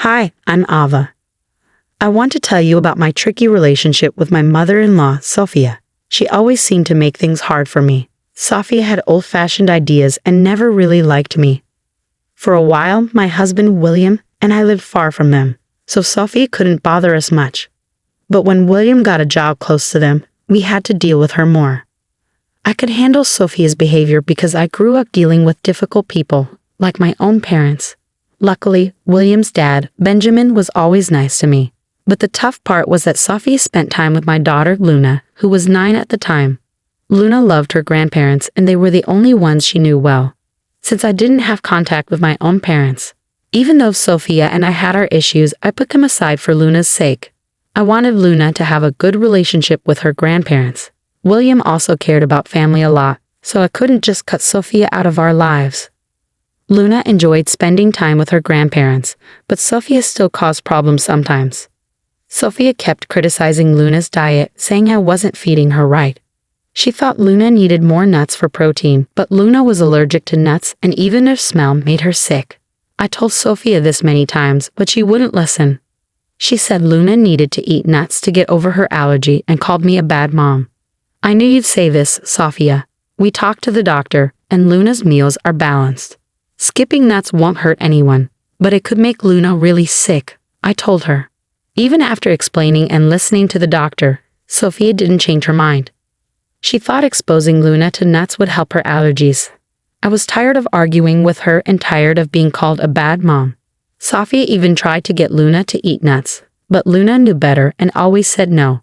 Hi, I'm Ava. I want to tell you about my tricky relationship with my mother-in-law, Sophia. She always seemed to make things hard for me. Sophia had old-fashioned ideas and never really liked me. For a while, my husband, William, and I lived far from them, so Sophia couldn't bother us much. But when William got a job close to them, we had to deal with her more. I could handle Sophia's behavior because I grew up dealing with difficult people, like my own parents. Luckily, William's dad, Benjamin, was always nice to me. But the tough part was that Sophia spent time with my daughter, Luna, who was 9 at the time. Luna loved her grandparents, and they were the only ones she knew well. Since I didn't have contact with my own parents, even though Sophia and I had our issues, I put them aside for Luna's sake. I wanted Luna to have a good relationship with her grandparents. William also cared about family a lot, so I couldn't just cut Sophia out of our lives. Luna enjoyed spending time with her grandparents, but Sophia still caused problems sometimes. Sophia kept criticizing Luna's diet, saying I wasn't feeding her right. She thought Luna needed more nuts for protein, but Luna was allergic to nuts and even their smell made her sick. I told Sophia this many times, but she wouldn't listen. She said Luna needed to eat nuts to get over her allergy and called me a bad mom. I knew you'd say this, Sophia. We talked to the doctor, and Luna's meals are balanced. Skipping nuts won't hurt anyone, but it could make Luna really sick, I told her. Even after explaining and listening to the doctor, Sophia didn't change her mind. She thought exposing Luna to nuts would help her allergies. I was tired of arguing with her and tired of being called a bad mom. Sophia even tried to get Luna to eat nuts, but Luna knew better and always said no.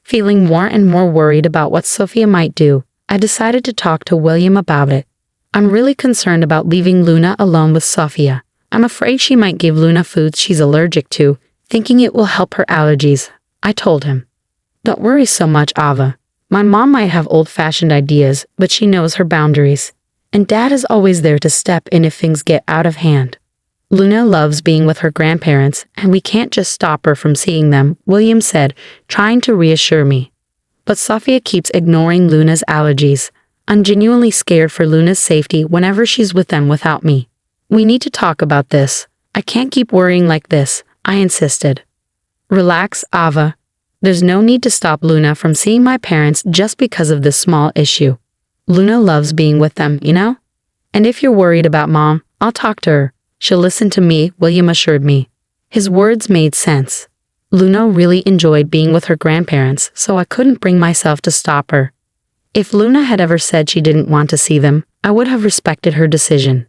Feeling more and more worried about what Sophia might do, I decided to talk to William about it. I'm really concerned about leaving Luna alone with Sophia. I'm afraid she might give Luna foods she's allergic to, thinking it will help her allergies, I told him. Don't worry so much, Ava. My mom might have old-fashioned ideas, but she knows her boundaries. And Dad is always there to step in if things get out of hand. Luna loves being with her grandparents, and we can't just stop her from seeing them, William said, trying to reassure me. But Sophia keeps ignoring Luna's allergies. I'm genuinely scared for Luna's safety whenever she's with them without me. We need to talk about this. I can't keep worrying like this, I insisted. Relax, Ava. There's no need to stop Luna from seeing my parents just because of this small issue. Luna loves being with them, you know? And if you're worried about Mom, I'll talk to her. She'll listen to me, William assured me. His words made sense. Luna really enjoyed being with her grandparents, so I couldn't bring myself to stop her. If Luna had ever said she didn't want to see them, I would have respected her decision.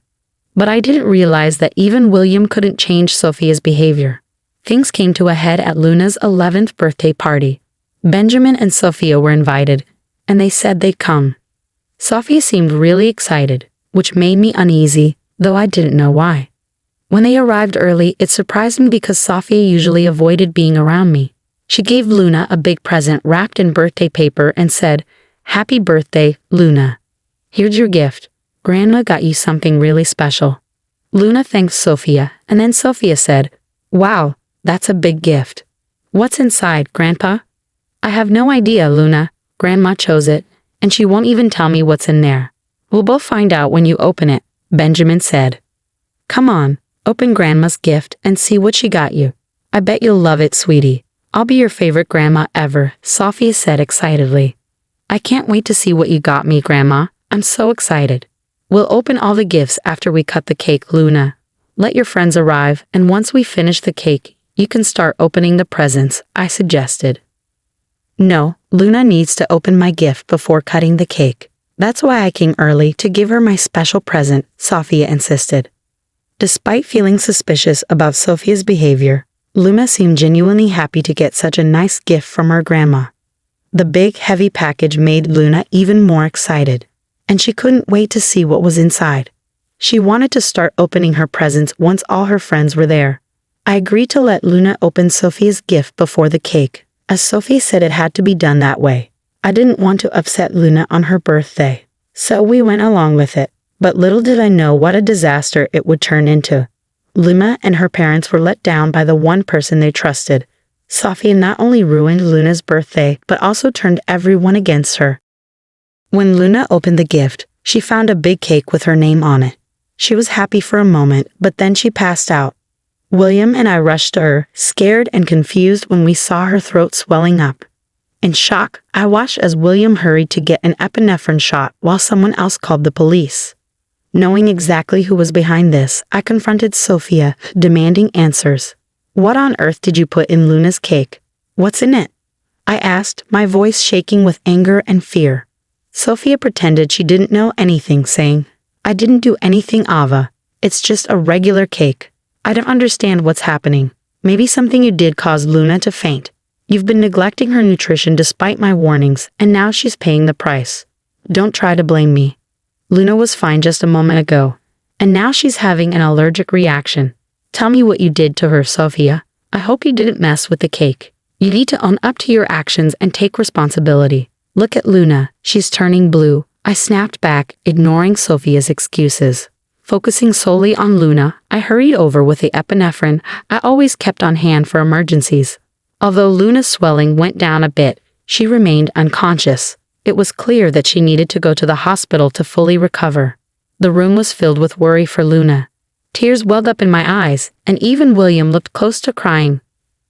But I didn't realize that even William couldn't change Sophia's behavior. Things came to a head at Luna's 11th birthday party. Benjamin and Sophia were invited, and they said they'd come. Sophia seemed really excited, which made me uneasy, though I didn't know why. When they arrived early, it surprised me because Sophia usually avoided being around me. She gave Luna a big present wrapped in birthday paper and said, "Happy birthday, Luna. Here's your gift. Grandma got you something really special." Luna thanked Sophia, and then Sophia said, "Wow, that's a big gift. What's inside, Grandpa?" "I have no idea, Luna. Grandma chose it, and she won't even tell me what's in there. We'll both find out when you open it," Benjamin said. "Come on, open Grandma's gift and see what she got you. I bet you'll love it, sweetie. I'll be your favorite grandma ever," Sophia said excitedly. "I can't wait to see what you got me, Grandma. I'm so excited." "We'll open all the gifts after we cut the cake, Luna. Let your friends arrive, and once we finish the cake, you can start opening the presents," I suggested. "No, Luna needs to open my gift before cutting the cake. That's why I came early to give her my special present," Sophia insisted. Despite feeling suspicious about Sophia's behavior, Luna seemed genuinely happy to get such a nice gift from her grandma. The big, heavy package made Luna even more excited, and she couldn't wait to see what was inside. She wanted to start opening her presents once all her friends were there. I agreed to let Luna open Sophia's gift before the cake, as Sophie said it had to be done that way. I didn't want to upset Luna on her birthday, so we went along with it. But little did I know what a disaster it would turn into. Luna and her parents were let down by the one person they trusted. Sophia not only ruined Luna's birthday, but also turned everyone against her. When Luna opened the gift, she found a big cake with her name on it. She was happy for a moment, but then she passed out. William and I rushed to her, scared and confused when we saw her throat swelling up. In shock, I watched as William hurried to get an epinephrine shot while someone else called the police. Knowing exactly who was behind this, I confronted Sophia, demanding answers. "What on earth did you put in Luna's cake? What's in it?" I asked, my voice shaking with anger and fear. Sophia pretended she didn't know anything, saying, "I didn't do anything, Ava. It's just a regular cake. I don't understand what's happening. Maybe something you did caused Luna to faint. You've been neglecting her nutrition despite my warnings, and now she's paying the price. Don't try to blame me. Luna was fine just a moment ago, and now she's having an allergic reaction. Tell me what you did to her, Sophia. I hope you didn't mess with the cake. You need to own up to your actions and take responsibility. Look at Luna, she's turning blue." I snapped back, ignoring Sophia's excuses. Focusing solely on Luna, I hurried over with the epinephrine I always kept on hand for emergencies. Although Luna's swelling went down a bit, she remained unconscious. It was clear that she needed to go to the hospital to fully recover. The room was filled with worry for Luna. Tears welled up in my eyes, and even William looked close to crying.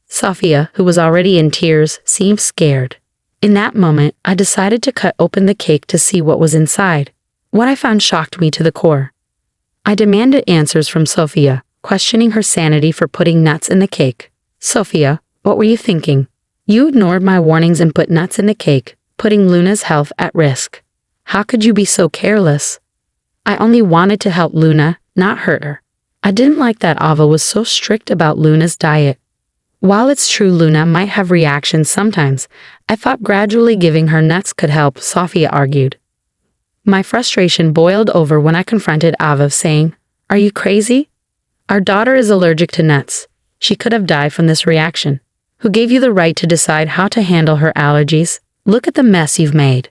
Sophia, who was already in tears, seemed scared. In that moment, I decided to cut open the cake to see what was inside. What I found shocked me to the core. I demanded answers from Sophia, questioning her sanity for putting nuts in the cake. "Sophia, what were you thinking? You ignored my warnings and put nuts in the cake, putting Luna's health at risk. How could you be so careless?" "I only wanted to help Luna, not hurt her. I didn't like that Ava was so strict about Luna's diet. While it's true Luna might have reactions sometimes, I thought gradually giving her nuts could help," Sophia argued. My frustration boiled over when I confronted Ava, saying, "Are you crazy? Our daughter is allergic to nuts. She could have died from this reaction. Who gave you the right to decide how to handle her allergies? Look at the mess you've made.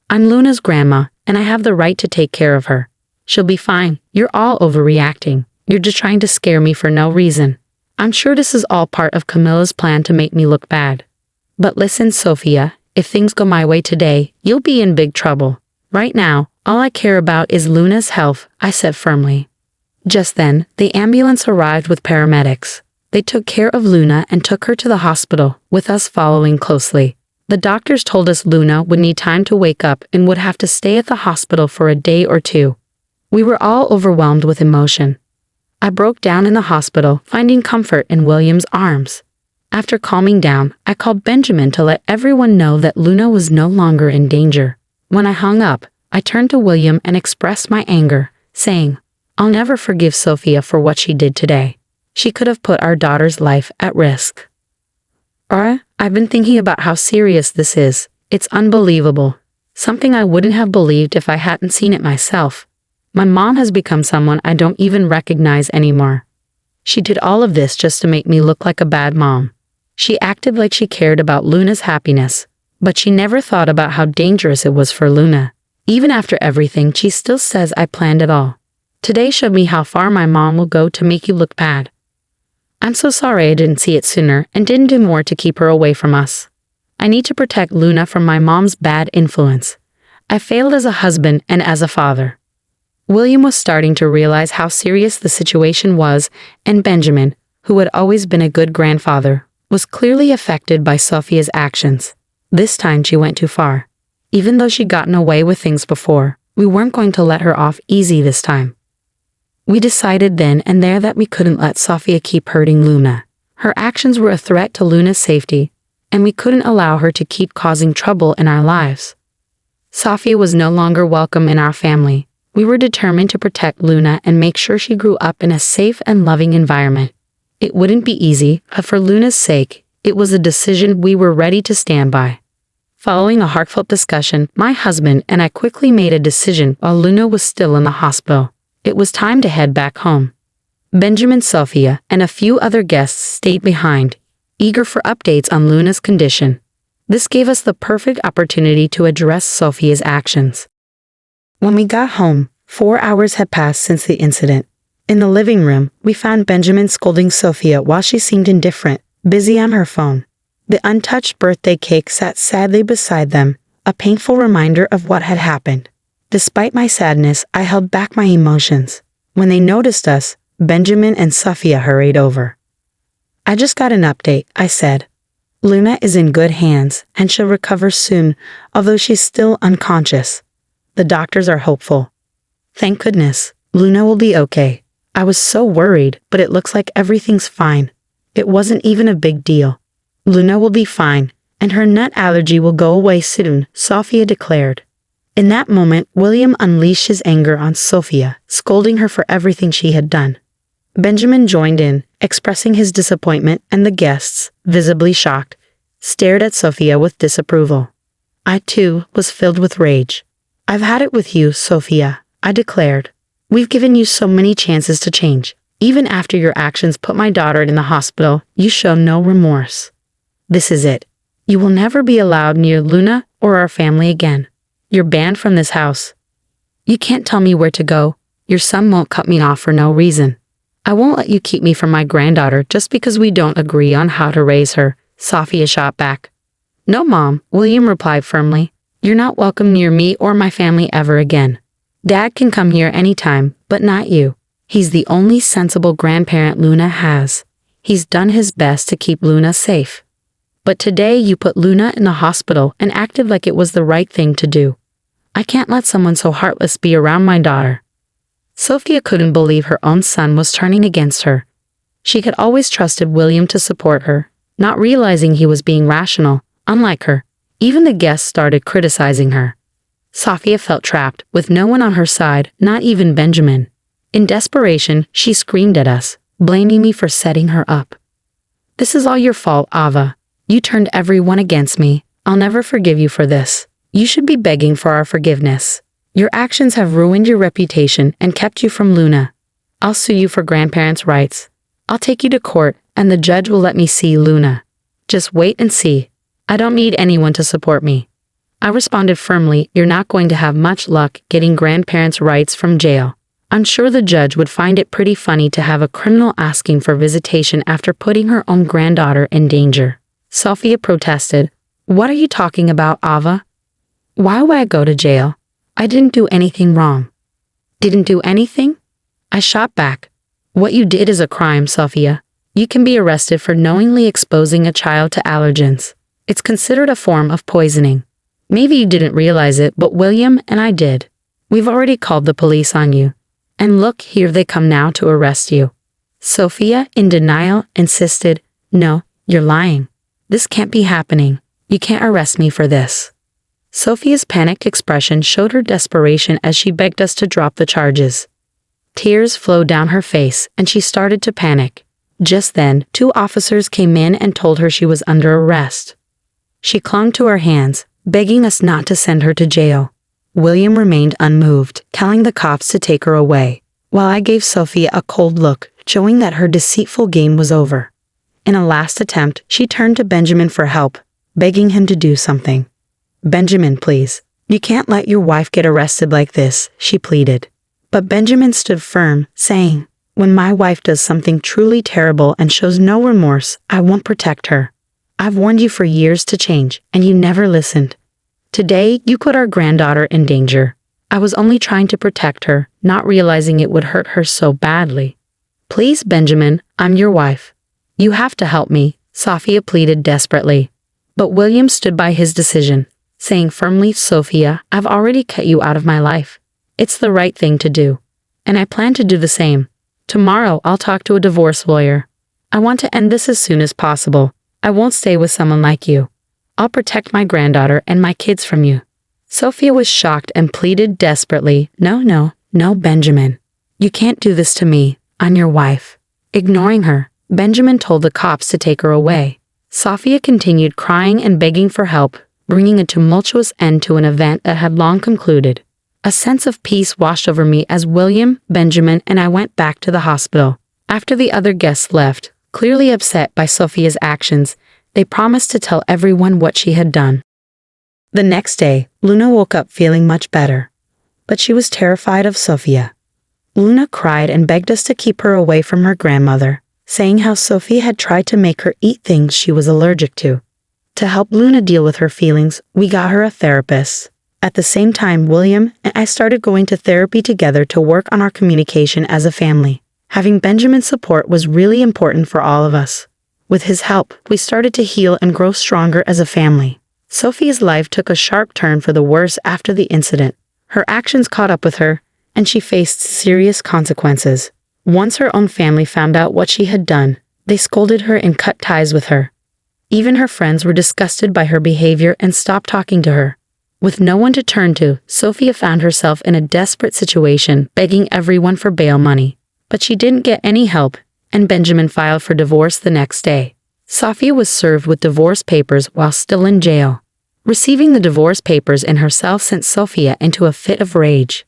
I'm Luna's grandma, and I have the right to take care of her. She'll be fine. You're all overreacting. You're just trying to scare me for no reason. I'm sure this is all part of Camilla's plan to make me look bad. But listen, Sophia, if things go my way today, you'll be in big trouble. Right now, all I care about is Luna's health," I said firmly. Just then, the ambulance arrived with paramedics. They took care of Luna and took her to the hospital, with us following closely. The doctors told us Luna would need time to wake up and would have to stay at the hospital for a day or two. We were all overwhelmed with emotion. I broke down in the hospital, finding comfort in William's arms. After calming down, I called Benjamin to let everyone know that Luna was no longer in danger. When I hung up, I turned to William and expressed my anger, saying, "I'll never forgive Sophia for what she did today. She could have put our daughter's life at risk." I've been thinking about how serious this is. It's unbelievable. Something I wouldn't have believed if I hadn't seen it myself. My mom has become someone I don't even recognize anymore. She did all of this just to make me look like a bad mom. She acted like she cared about Luna's happiness, but she never thought about how dangerous it was for Luna. Even after everything, she still says I planned it all. Today showed me how far my mom will go to make you look bad. I'm so sorry I didn't see it sooner and didn't do more to keep her away from us. I need to protect Luna from my mom's bad influence. I failed as a husband and as a father. William was starting to realize how serious the situation was, and Benjamin, who had always been a good grandfather, was clearly affected by Sophia's actions. This time she went too far. Even though she'd gotten away with things before, we weren't going to let her off easy this time. We decided then and there that we couldn't let Sophia keep hurting Luna. Her actions were a threat to Luna's safety, and we couldn't allow her to keep causing trouble in our lives. Sophia was no longer welcome in our family. We were determined to protect Luna and make sure she grew up in a safe and loving environment. It wouldn't be easy, but for Luna's sake, it was a decision we were ready to stand by. Following a heartfelt discussion, my husband and I quickly made a decision while Luna was still in the hospital. It was time to head back home. Benjamin, Sophia, and a few other guests stayed behind, eager for updates on Luna's condition. This gave us the perfect opportunity to address Sophia's actions. When we got home, 4 hours had passed since the incident. In the living room, we found Benjamin scolding Sophia while she seemed indifferent, busy on her phone. The untouched birthday cake sat sadly beside them, a painful reminder of what had happened. Despite my sadness, I held back my emotions. When they noticed us, Benjamin and Sophia hurried over. I just got an update, I said. Luna is in good hands and she'll recover soon, although she's still unconscious. The doctors are hopeful. Thank goodness, Luna will be okay. I was so worried, but it looks like everything's fine. It wasn't even a big deal. Luna will be fine, and her nut allergy will go away soon, Sophia declared. In that moment, William unleashed his anger on Sophia, scolding her for everything she had done. Benjamin joined in, expressing his disappointment, and the guests, visibly shocked, stared at Sophia with disapproval. I, too, was filled with rage. I've had it with you, Sophia, I declared. We've given you so many chances to change. Even after your actions put my daughter in the hospital, you show no remorse. This is it. You will never be allowed near Luna or our family again. You're banned from this house. You can't tell me where to go. Your son won't cut me off for no reason. I won't let you keep me from my granddaughter just because we don't agree on how to raise her, Sophia shot back. No, Mom, William replied firmly. You're not welcome near me or my family ever again. Dad can come here anytime, but not you. He's the only sensible grandparent Luna has. He's done his best to keep Luna safe. But today you put Luna in the hospital and acted like it was the right thing to do. I can't let someone so heartless be around my daughter. Sophia couldn't believe her own son was turning against her. She had always trusted William to support her, not realizing he was being rational, unlike her. Even the guests started criticizing her. Sophia felt trapped, with no one on her side, not even Benjamin. In desperation, she screamed at us, blaming me for setting her up. This is all your fault, Ava. You turned everyone against me. I'll never forgive you for this. You should be begging for our forgiveness. Your actions have ruined your reputation and kept you from Luna. I'll sue you for grandparents' rights. I'll take you to court, and the judge will let me see Luna. Just wait and see. I don't need anyone to support me. I responded firmly, you're not going to have much luck getting grandparents' rights from jail. I'm sure the judge would find it pretty funny to have a criminal asking for visitation after putting her own granddaughter in danger. Sophia protested. What are you talking about, Ava? Why would I go to jail? I didn't do anything wrong. Didn't do anything? I shot back. What you did is a crime, Sophia. You can be arrested for knowingly exposing a child to allergens. It's considered a form of poisoning. Maybe you didn't realize it, but William and I did. We've already called the police on you. And look, here they come now to arrest you. Sophia, in denial, insisted, no, you're lying. This can't be happening. You can't arrest me for this. Sophia's panicked expression showed her desperation as she begged us to drop the charges. Tears flowed down her face, and she started to panic. Just then, 2 officers came in and told her she was under arrest. She clung to our hands, begging us not to send her to jail. William remained unmoved, telling the cops to take her away, while I gave Sophia a cold look, showing that her deceitful game was over. In a last attempt, she turned to Benjamin for help, begging him to do something. Benjamin, please. You can't let your wife get arrested like this, she pleaded. But Benjamin stood firm, saying, when my wife does something truly terrible and shows no remorse, I won't protect her. I've warned you for years to change, and you never listened. Today, you put our granddaughter in danger. I was only trying to protect her, not realizing it would hurt her so badly. Please, Benjamin, I'm your wife. You have to help me, Sophia pleaded desperately. But William stood by his decision, saying firmly, Sophia, I've already cut you out of my life. It's the right thing to do. And I plan to do the same. Tomorrow, I'll talk to a divorce lawyer. I want to end this as soon as possible. I won't stay with someone like you. I'll protect my granddaughter and my kids from you. Sophia was shocked and pleaded desperately, no, Benjamin. You can't do this to me. I'm your wife. Ignoring her, Benjamin told the cops to take her away. Sophia continued crying and begging for help, bringing a tumultuous end to an event that had long concluded. A sense of peace washed over me as William, Benjamin, and I went back to the hospital. After the other guests left, clearly upset by Sophia's actions, they promised to tell everyone what she had done. The next day, Luna woke up feeling much better, but she was terrified of Sophia. Luna cried and begged us to keep her away from her grandmother, saying how Sophia had tried to make her eat things she was allergic to. To help Luna deal with her feelings, we got her a therapist. At the same time, William and I started going to therapy together to work on our communication as a family. Having Benjamin's support was really important for all of us. With his help, we started to heal and grow stronger as a family. Sophia's life took a sharp turn for the worse after the incident. Her actions caught up with her, and she faced serious consequences. Once her own family found out what she had done, they scolded her and cut ties with her. Even her friends were disgusted by her behavior and stopped talking to her. With no one to turn to, Sophia found herself in a desperate situation, begging everyone for bail money. But she didn't get any help, and Benjamin filed for divorce the next day. Sophia was served with divorce papers while still in jail. Receiving the divorce papers in her cell sent Sophia into a fit of rage.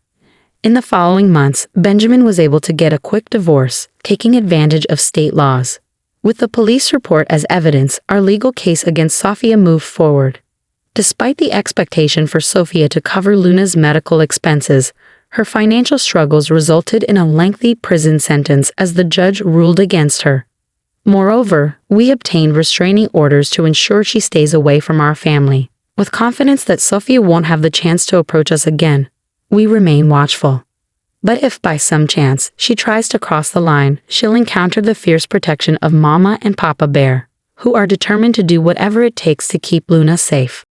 In the following months, Benjamin was able to get a quick divorce, taking advantage of state laws. With the police report as evidence, our legal case against Sophia moved forward. Despite the expectation for Sophia to cover Luna's medical expenses, her financial struggles resulted in a lengthy prison sentence as the judge ruled against her. Moreover, we obtained restraining orders to ensure she stays away from our family. With confidence that Sophia won't have the chance to approach us again, we remain watchful. But if by some chance she tries to cross the line, she'll encounter the fierce protection of Mama and Papa Bear, who are determined to do whatever it takes to keep Luna safe.